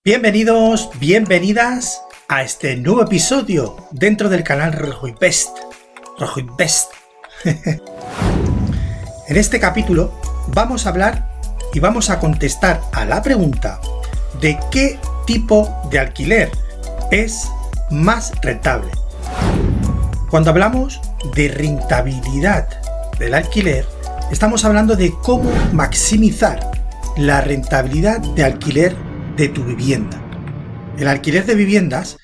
Bienvenidos, bienvenidas a este nuevo episodio dentro del canal RojoInvest. En este capítulo vamos a hablar y vamos a contestar a la pregunta de qué tipo de alquiler es más rentable. Cuando hablamos de rentabilidad del alquiler, estamos hablando de cómo maximizar la rentabilidad de alquiler de tu vivienda. El alquiler de viviendas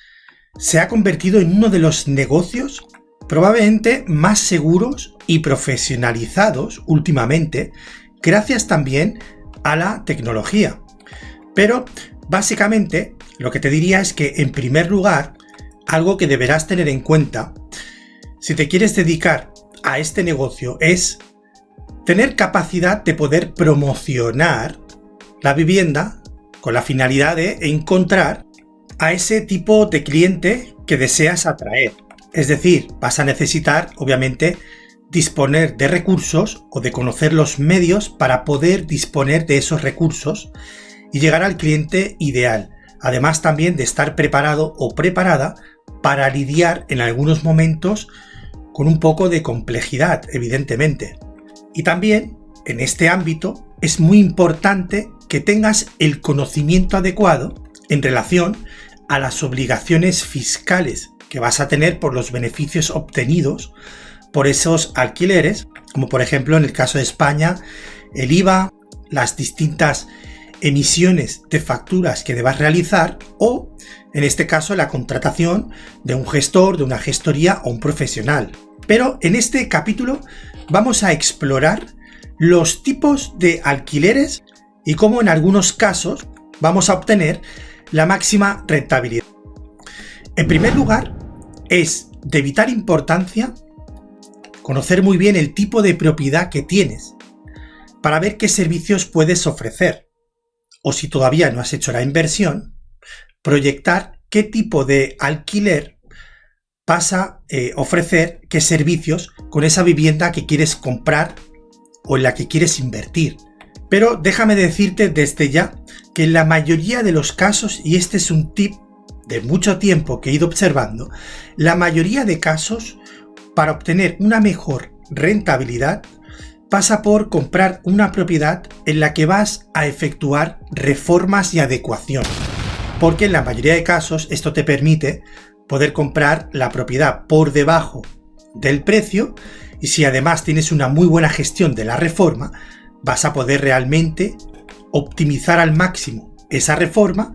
se ha convertido en uno de los negocios probablemente más seguros y profesionalizados últimamente, gracias también a la tecnología. Pero básicamente lo que te diría es que, en primer lugar, algo que deberás tener en cuenta si te quieres dedicar a este negocio es tener capacidad de poder promocionar la vivienda con la finalidad de encontrar a ese tipo de cliente que deseas atraer. Es decir, vas a necesitar, obviamente, disponer de recursos o de conocer los medios para poder disponer de esos recursos y llegar al cliente ideal. Además, también de estar preparado o preparada para lidiar en algunos momentos con un poco de complejidad, evidentemente. Y también, en este ámbito, es muy importante que tengas el conocimiento adecuado en relación a las obligaciones fiscales que vas a tener por los beneficios obtenidos por esos alquileres, como por ejemplo en el caso de España, el IVA, las distintas emisiones de facturas que debas realizar o, en este caso, la contratación de un gestor, de una gestoría o un profesional. Pero en este capítulo vamos a explorar los tipos de alquileres y cómo en algunos casos vamos a obtener la máxima rentabilidad. En primer lugar, es de vital importancia conocer muy bien el tipo de propiedad que tienes para ver qué servicios puedes ofrecer. O si todavía no has hecho la inversión, proyectar qué tipo de alquiler vas a ofrecer, qué servicios con esa vivienda que quieres comprar o en la que quieres invertir. Pero déjame decirte desde ya que en la mayoría de los casos, y este es un tip de mucho tiempo que he ido observando, la mayoría de casos, para obtener una mejor rentabilidad, pasa por comprar una propiedad en la que vas a efectuar reformas y adecuación. Porque en la mayoría de casos esto te permite poder comprar la propiedad por debajo del precio, y si además tienes una muy buena gestión de la reforma, vas a poder realmente optimizar al máximo esa reforma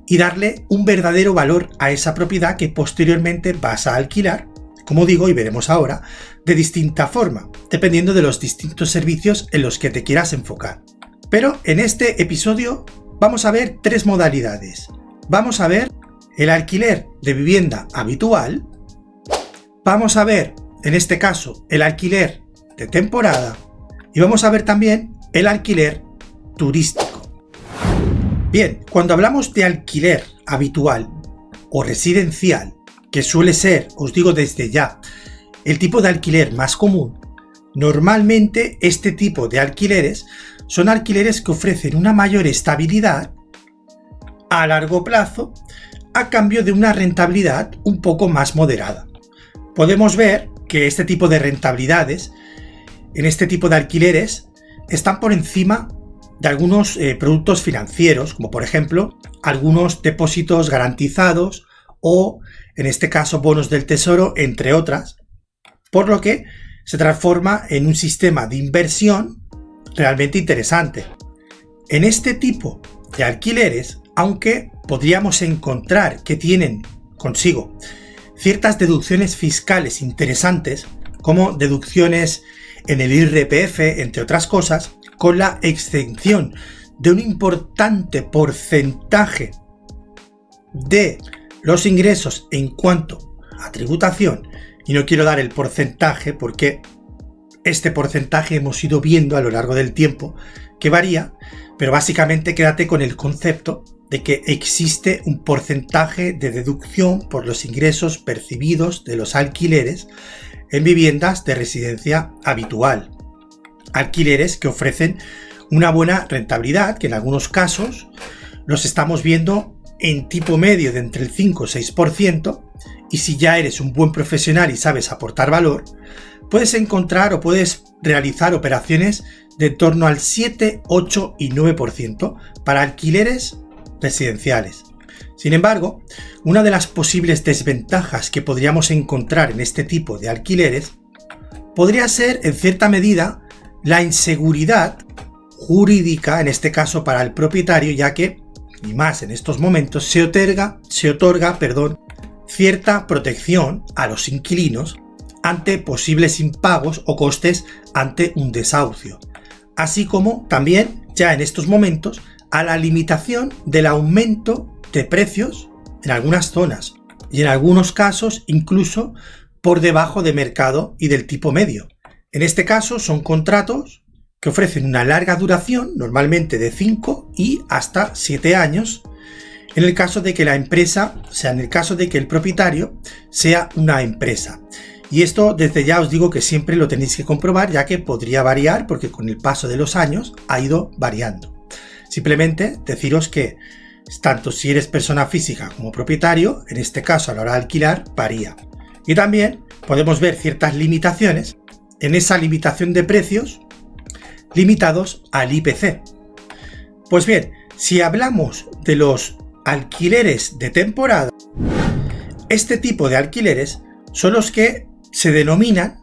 y darle un verdadero valor a esa propiedad que posteriormente vas a alquilar, como digo y veremos ahora, de distinta forma, dependiendo de los distintos servicios en los que te quieras enfocar. Pero en este episodio vamos a ver tres modalidades. Vamos a ver el alquiler de vivienda habitual, vamos a ver, en este caso, el alquiler de temporada, y vamos a ver también el alquiler turístico. Bien, cuando hablamos de alquiler habitual o residencial, que suele ser, os digo desde ya, el tipo de alquiler más común, normalmente este tipo de alquileres son alquileres que ofrecen una mayor estabilidad a largo plazo a cambio de una rentabilidad un poco más moderada. Podemos ver que este tipo de rentabilidades en este tipo de alquileres están por encima de algunos productos financieros, como por ejemplo algunos depósitos garantizados o, en este caso, bonos del tesoro, entre otras, por lo que se transforma en un sistema de inversión realmente interesante. En este tipo de alquileres, aunque podríamos encontrar que tienen consigo ciertas deducciones fiscales interesantes, como deducciones en el IRPF, entre otras cosas, con la exención de un importante porcentaje de los ingresos en cuanto a tributación, y no quiero dar el porcentaje porque este porcentaje hemos ido viendo a lo largo del tiempo que varía, pero básicamente quédate con el concepto de que existe un porcentaje de deducción por los ingresos percibidos de los alquileres en viviendas de residencia habitual. Alquileres que ofrecen una buena rentabilidad, que en algunos casos los estamos viendo en tipo medio de entre el 5 o 6%, y si ya eres un buen profesional y sabes aportar valor, puedes encontrar o puedes realizar operaciones de en torno al 7, 8 y 9% para alquileres residenciales. Sin embargo, una de las posibles desventajas que podríamos encontrar en este tipo de alquileres podría ser, en cierta medida, la inseguridad jurídica, en este caso para el propietario, ya que, y más en estos momentos, se otorga, cierta protección a los inquilinos ante posibles impagos o costes ante un desahucio, así como también, ya en estos momentos, a la limitación del aumento de precios en algunas zonas y en algunos casos incluso por debajo de mercado y del tipo medio. En este caso son contratos que ofrecen una larga duración, normalmente de 5 y hasta 7 años, en el caso de que la empresa, o sea, en el caso de que el propietario sea una empresa. Y esto desde ya os digo que siempre lo tenéis que comprobar, ya que podría variar porque con el paso de los años ha ido variando. Simplemente deciros que tanto si eres persona física como propietario, en este caso a la hora de alquilar, varía. Y también podemos ver ciertas limitaciones en esa limitación de precios limitados al IPC. Pues bien, si hablamos de los alquileres de temporada, este tipo de alquileres son los que se denominan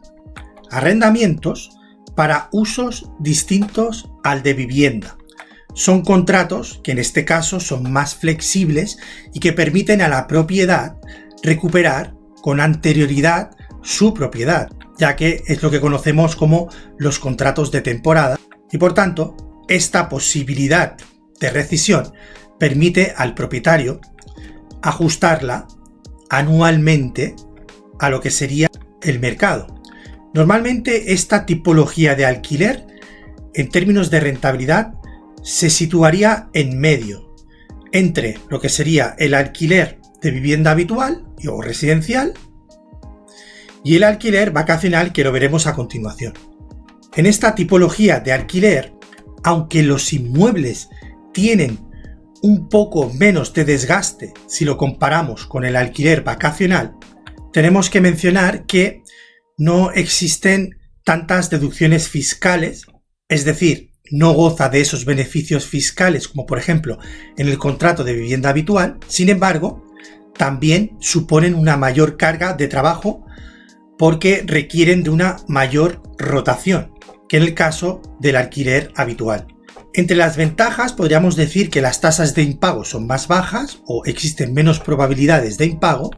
arrendamientos para usos distintos al de vivienda. Son contratos que en este caso son más flexibles y que permiten a la propiedad recuperar con anterioridad su propiedad, ya que es lo que conocemos como los contratos de temporada, y por tanto esta posibilidad de rescisión permite al propietario ajustarla anualmente a lo que sería el mercado. Normalmente esta tipología de alquiler, en términos de rentabilidad, se situaría en medio entre lo que sería el alquiler de vivienda habitual o residencial y el alquiler vacacional, que lo veremos a continuación. En esta tipología de alquiler, aunque los inmuebles tienen un poco menos de desgaste si lo comparamos con el alquiler vacacional, tenemos que mencionar que no existen tantas deducciones fiscales, es decir, no goza de esos beneficios fiscales como por ejemplo en el contrato de vivienda habitual. Sin embargo, también suponen una mayor carga de trabajo porque requieren de una mayor rotación que en el caso del alquiler habitual. Entre las ventajas podríamos decir que las tasas de impago son más bajas o existen menos probabilidades de impago,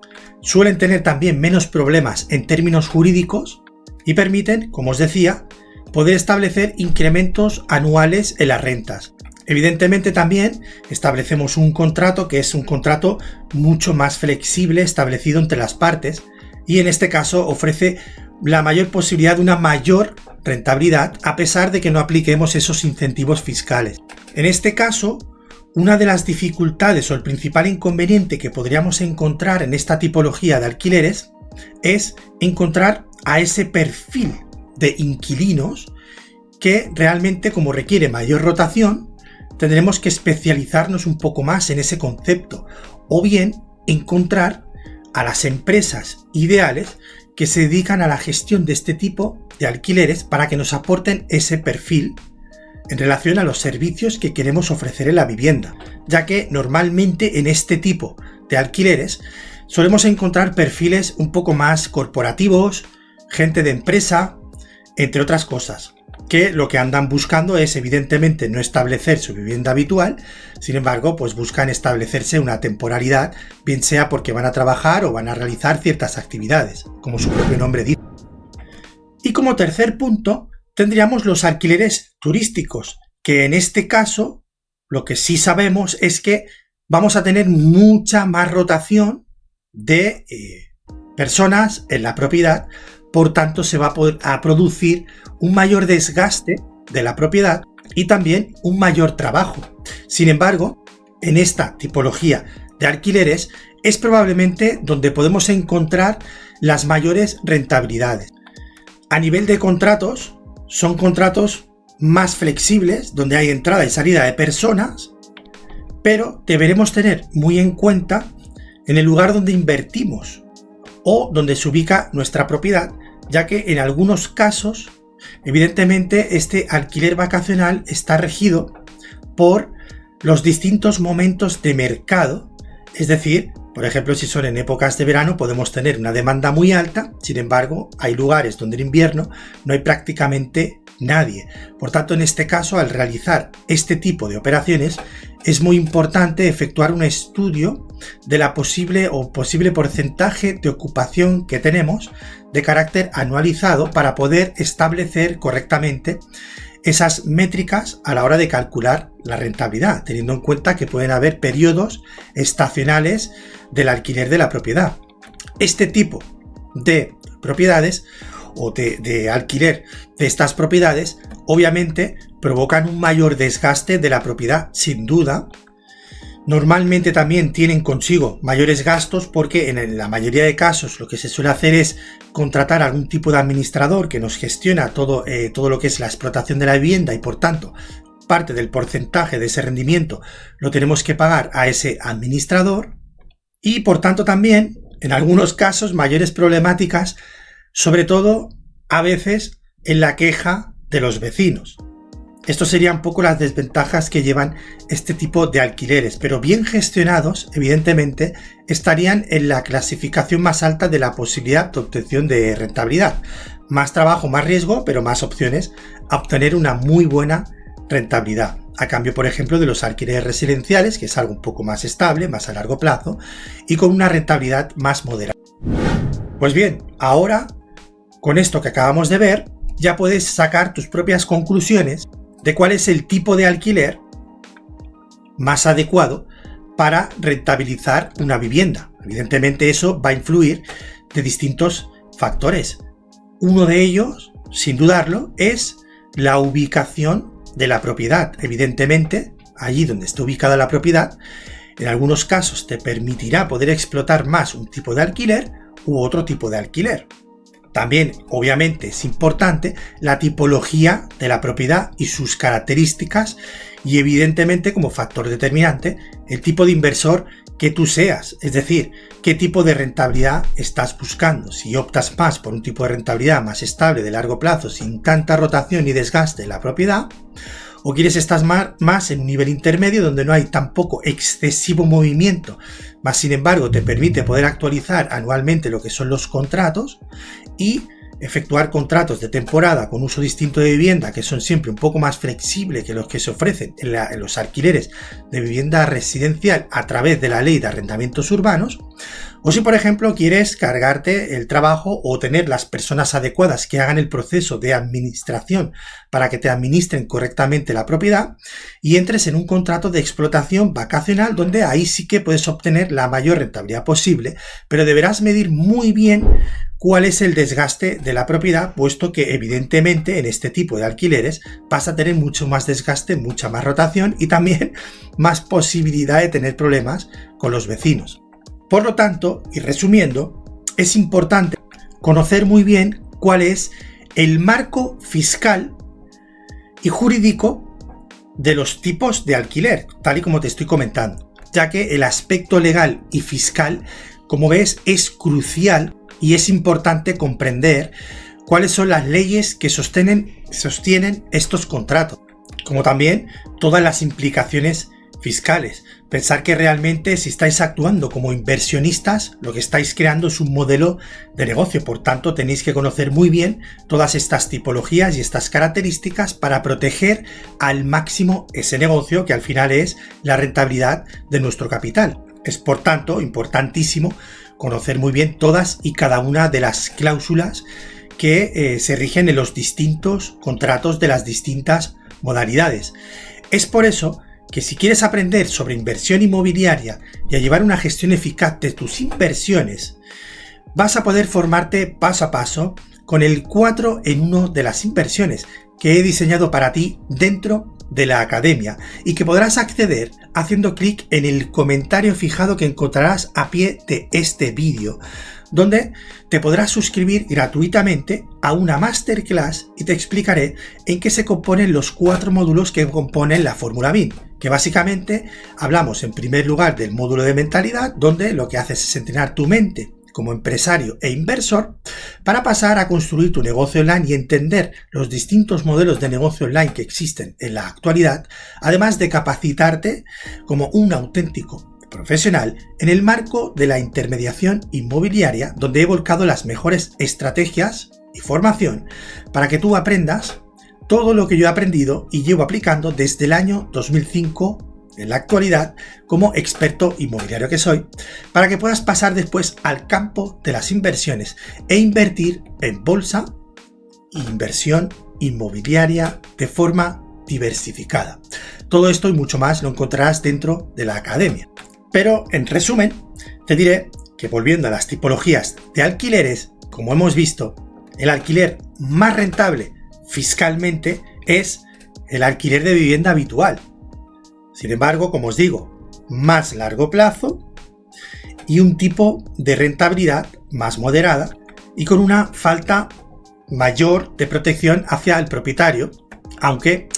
suelen tener también menos problemas en términos jurídicos y permiten, como os decía, poder establecer incrementos anuales en las rentas. Evidentemente también establecemos un contrato que es un contrato mucho más flexible establecido entre las partes y en este caso ofrece la mayor posibilidad de una mayor rentabilidad a pesar de que no apliquemos esos incentivos fiscales. En este caso, una de las dificultades o el principal inconveniente que podríamos encontrar en esta tipología de alquileres es encontrar a ese perfil de inquilinos que realmente, como requiere mayor rotación, tendremos que especializarnos un poco más en ese concepto o bien encontrar a las empresas ideales que se dedican a la gestión de este tipo de alquileres para que nos aporten ese perfil en relación a los servicios que queremos ofrecer en la vivienda, ya que normalmente en este tipo de alquileres solemos encontrar perfiles un poco más corporativos, gente de empresa, entre otras cosas, que lo que andan buscando es evidentemente no establecer su vivienda habitual, sin embargo pues buscan establecerse una temporalidad, bien sea porque van a trabajar o van a realizar ciertas actividades, como su propio nombre dice. Y como tercer punto tendríamos los alquileres turísticos, que en este caso lo que sí sabemos es que vamos a tener mucha más rotación de personas en la propiedad, por tanto se va a producir un mayor desgaste de la propiedad y también un mayor trabajo. Sin embargo, en esta tipología de alquileres es probablemente donde podemos encontrar las mayores rentabilidades. A nivel de contratos, son contratos más flexibles, donde hay entrada y salida de personas, pero deberemos tener muy en cuenta en el lugar donde invertimos o donde se ubica nuestra propiedad, ya que en algunos casos, evidentemente, este alquiler vacacional está regido por los distintos momentos de mercado. Es decir, por ejemplo, si son en épocas de verano podemos tener una demanda muy alta, sin embargo, hay lugares donde en invierno no hay prácticamente nadie. Por tanto, en este caso, al realizar este tipo de operaciones, es muy importante efectuar un estudio de la posible porcentaje de ocupación que tenemos de carácter anualizado para poder establecer correctamente esas métricas a la hora de calcular la rentabilidad, teniendo en cuenta que pueden haber periodos estacionales del alquiler de la propiedad. Este tipo de propiedades o de alquiler de estas propiedades obviamente provocan un mayor desgaste de la propiedad, sin duda. Normalmente también tienen consigo mayores gastos porque en la mayoría de casos lo que se suele hacer es contratar algún tipo de administrador que nos gestiona todo lo que es la explotación de la vivienda, y por tanto parte del porcentaje de ese rendimiento lo tenemos que pagar a ese administrador, y por tanto también en algunos casos mayores problemáticas, sobre todo a veces en la queja de los vecinos. Esto serían un poco las desventajas que llevan este tipo de alquileres, pero bien gestionados, evidentemente, estarían en la clasificación más alta de la posibilidad de obtención de rentabilidad. Más trabajo, más riesgo, pero más opciones a obtener una muy buena rentabilidad. A cambio, por ejemplo, de los alquileres residenciales, que es algo un poco más estable, más a largo plazo, y con una rentabilidad más moderada. Pues bien, ahora, con esto que acabamos de ver, ya puedes sacar tus propias conclusiones de cuál es el tipo de alquiler más adecuado para rentabilizar una vivienda. Evidentemente eso va a influir de distintos factores. Uno de ellos, sin dudarlo, es la ubicación de la propiedad. Evidentemente, allí donde esté ubicada la propiedad, en algunos casos te permitirá poder explotar más un tipo de alquiler u otro tipo de alquiler. También, obviamente, es importante la tipología de la propiedad y sus características, y evidentemente, como factor determinante, el tipo de inversor que tú seas, es decir, qué tipo de rentabilidad estás buscando. Si optas más por un tipo de rentabilidad más estable de largo plazo, sin tanta rotación y desgaste de la propiedad, o quieres estar más en un nivel intermedio donde no hay tampoco excesivo movimiento, más sin embargo te permite poder actualizar anualmente lo que son los contratos y efectuar contratos de temporada con uso distinto de vivienda, que son siempre un poco más flexibles que los que se ofrecen en los alquileres de vivienda residencial a través de la ley de arrendamientos urbanos. O si por ejemplo quieres cargarte el trabajo o tener las personas adecuadas que hagan el proceso de administración para que te administren correctamente la propiedad y entres en un contrato de explotación vacacional, donde ahí sí que puedes obtener la mayor rentabilidad posible, pero deberás medir muy bien cuál es el desgaste de la propiedad, puesto que evidentemente en este tipo de alquileres vas a tener mucho más desgaste, mucha más rotación y también más posibilidad de tener problemas con los vecinos. Por lo tanto, y resumiendo, es importante conocer muy bien cuál es el marco fiscal y jurídico de los tipos de alquiler, tal y como te estoy comentando, ya que el aspecto legal y fiscal, como ves, es crucial y es importante comprender cuáles son las leyes que sostienen estos contratos, como también todas las implicaciones fiscales. Pensar que realmente si estáis actuando como inversionistas, lo que estáis creando es un modelo de negocio. Por tanto, tenéis que conocer muy bien todas estas tipologías y estas características para proteger al máximo ese negocio, que al final es la rentabilidad de nuestro capital. Es por tanto importantísimo conocer muy bien todas y cada una de las cláusulas que se rigen en los distintos contratos de las distintas modalidades. Es por eso que si quieres aprender sobre inversión inmobiliaria y a llevar una gestión eficaz de tus inversiones, vas a poder formarte paso a paso con el 4 en 1 de las inversiones que he diseñado para ti dentro de la academia, y que podrás acceder haciendo clic en el comentario fijado que encontrarás a pie de este vídeo, donde te podrás suscribir gratuitamente a una masterclass y te explicaré en qué se componen los 4 módulos que componen la fórmula BIM, que básicamente hablamos en primer lugar del módulo de mentalidad, donde lo que haces es entrenar tu mente como empresario e inversor para pasar a construir tu negocio online y entender los distintos modelos de negocio online que existen en la actualidad, además de capacitarte como un auténtico profesional en el marco de la intermediación inmobiliaria, donde he volcado las mejores estrategias y formación para que tú aprendas todo lo que yo he aprendido y llevo aplicando desde el año 2005 en la actualidad como experto inmobiliario que soy, para que puedas pasar después al campo de las inversiones e invertir en bolsa e inversión inmobiliaria de forma diversificada. Todo esto y mucho más lo encontrarás dentro de la academia. Pero en resumen, te diré que volviendo a las tipologías de alquileres, como hemos visto, el alquiler más rentable fiscalmente es el alquiler de vivienda habitual. Sin embargo, como os digo, más largo plazo y un tipo de rentabilidad más moderada y con una falta mayor de protección hacia el propietario, aunque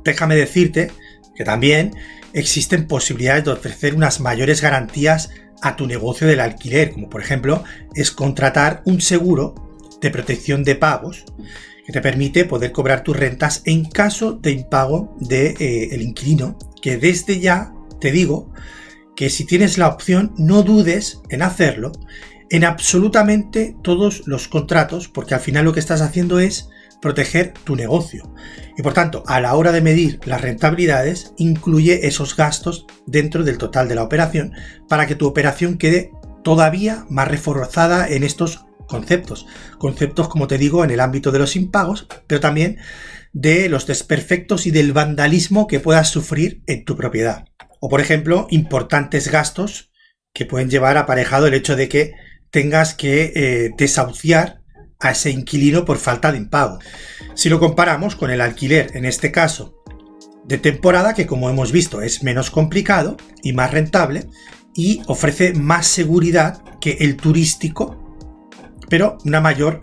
déjame decirte que también existen posibilidades de ofrecer unas mayores garantías a tu negocio del alquiler, como por ejemplo es contratar un seguro de protección de pagos que te permite poder cobrar tus rentas en caso de impago del inquilino, que desde ya te digo que si tienes la opción no dudes en hacerlo en absolutamente todos los contratos, porque al final lo que estás haciendo es proteger tu negocio y por tanto a la hora de medir las rentabilidades incluye esos gastos dentro del total de la operación para que tu operación quede todavía más reforzada en estos conceptos como te digo en el ámbito de los impagos, pero también de los desperfectos y del vandalismo que puedas sufrir en tu propiedad, o por ejemplo importantes gastos que pueden llevar aparejado el hecho de que tengas que desahuciar a ese inquilino por falta de impago. Si lo comparamos con el alquiler, en este caso de temporada, que como hemos visto es menos complicado y más rentable y ofrece más seguridad que el turístico, pero una mayor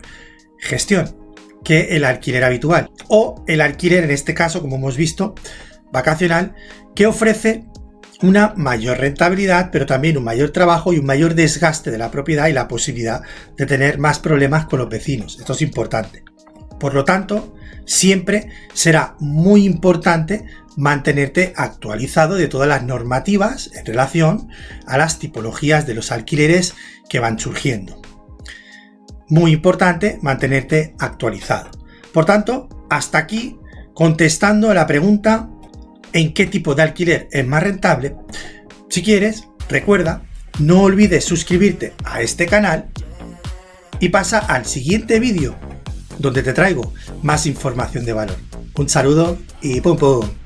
gestión que el alquiler habitual, o el alquiler en este caso, como hemos visto, vacacional, que ofrece una mayor rentabilidad, pero también un mayor trabajo y un mayor desgaste de la propiedad y la posibilidad de tener más problemas con los vecinos. Esto es importante. Por lo tanto, siempre será muy importante mantenerte actualizado de todas las normativas en relación a las tipologías de los alquileres que van surgiendo. Muy importante mantenerte actualizado. Por tanto, hasta aquí contestando a la pregunta ¿en qué tipo de alquiler es más rentable? Si quieres, recuerda, no olvides suscribirte a este canal y pasa al siguiente vídeo donde te traigo más información de valor. Un saludo y pum pum.